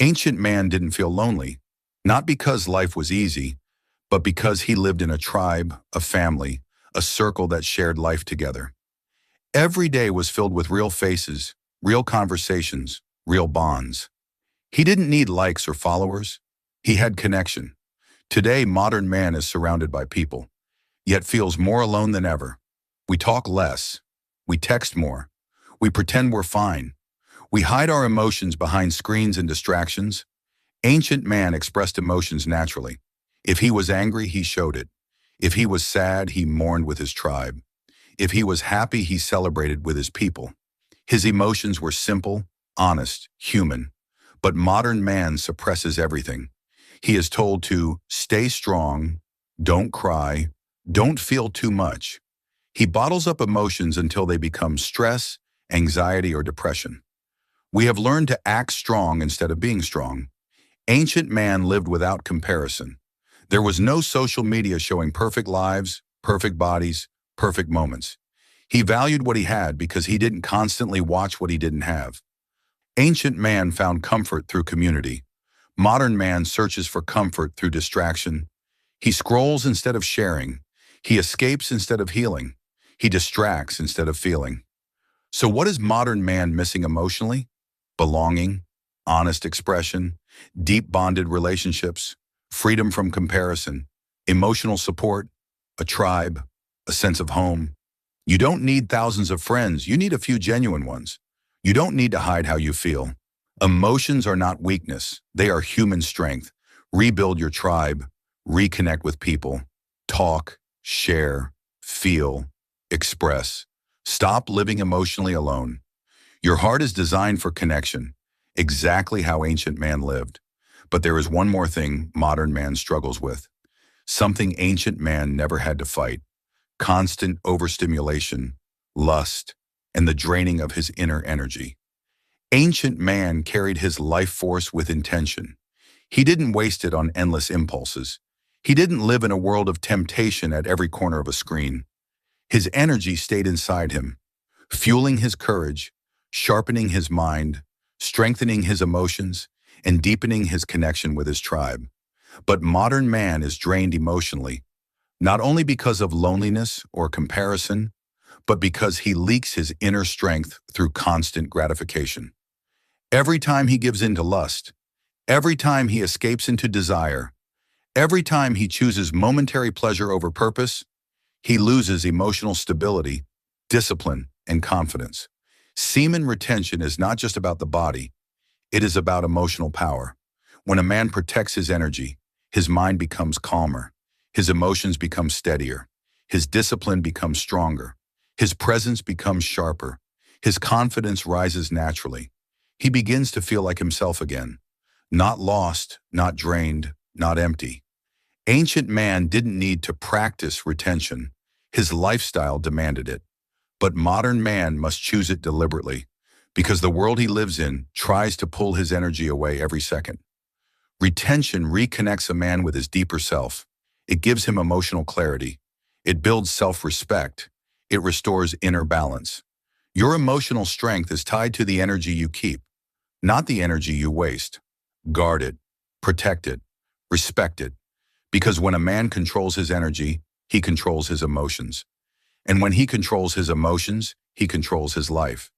Ancient man didn't feel lonely, not because life was easy, but because he lived in a tribe, a family, a circle that shared life together. Every day was filled with real faces, real conversations, real bonds. He didn't need likes or followers. He had connection. Today, modern man is surrounded by people, yet feels more alone than ever. We talk less. We text more. We pretend we're fine. We hide our emotions behind screens and distractions. Ancient man expressed emotions naturally. If he was angry, he showed it. If he was sad, he mourned with his tribe. If he was happy, he celebrated with his people. His emotions were simple, honest, human. But modern man suppresses everything. He is told to stay strong, don't cry, don't feel too much. He bottles up emotions until they become stress, anxiety, or depression. We have learned to act strong instead of being strong. Ancient man lived without comparison. There was no social media showing perfect lives, perfect bodies, perfect moments. He valued what he had because he didn't constantly watch what he didn't have. Ancient man found comfort through community. Modern man searches for comfort through distraction. He scrolls instead of sharing. He escapes instead of healing. He distracts instead of feeling. So what is modern man missing emotionally? Belonging, honest expression, deep bonded relationships, freedom from comparison, emotional support, a tribe, a sense of home. You don't need thousands of friends, you need a few genuine ones. You don't need to hide how you feel. Emotions are not weakness, they are human strength. Rebuild your tribe, reconnect with people, talk, share, feel, express. Stop living emotionally alone. Your heart is designed for connection, exactly how ancient man lived. But there is one more thing modern man struggles with. Something ancient man never had to fight. Constant overstimulation, lust, and the draining of his inner energy. Ancient man carried his life force with intention. He didn't waste it on endless impulses. He didn't live in a world of temptation at every corner of a screen. His energy stayed inside him, fueling his courage, sharpening his mind, strengthening his emotions, and deepening his connection with his tribe. But modern man is drained emotionally, not only because of loneliness or comparison, but because he leaks his inner strength through constant gratification. Every time he gives in to lust, every time he escapes into desire, every time he chooses momentary pleasure over purpose, he loses emotional stability, discipline, and confidence. Semen retention is not just about the body, it is about emotional power. When a man protects his energy, his mind becomes calmer, his emotions become steadier, his discipline becomes stronger, his presence becomes sharper, his confidence rises naturally. He begins to feel like himself again, not lost, not drained, not empty. Ancient man didn't need to practice retention. His lifestyle demanded it. But modern man must choose it deliberately, because the world he lives in tries to pull his energy away every second. Retention reconnects a man with his deeper self. It gives him emotional clarity. It builds self-respect. It restores inner balance. Your emotional strength is tied to the energy you keep, not the energy you waste. Guard it, protect it, respect it. Because when a man controls his energy, he controls his emotions. And when he controls his emotions, he controls his life.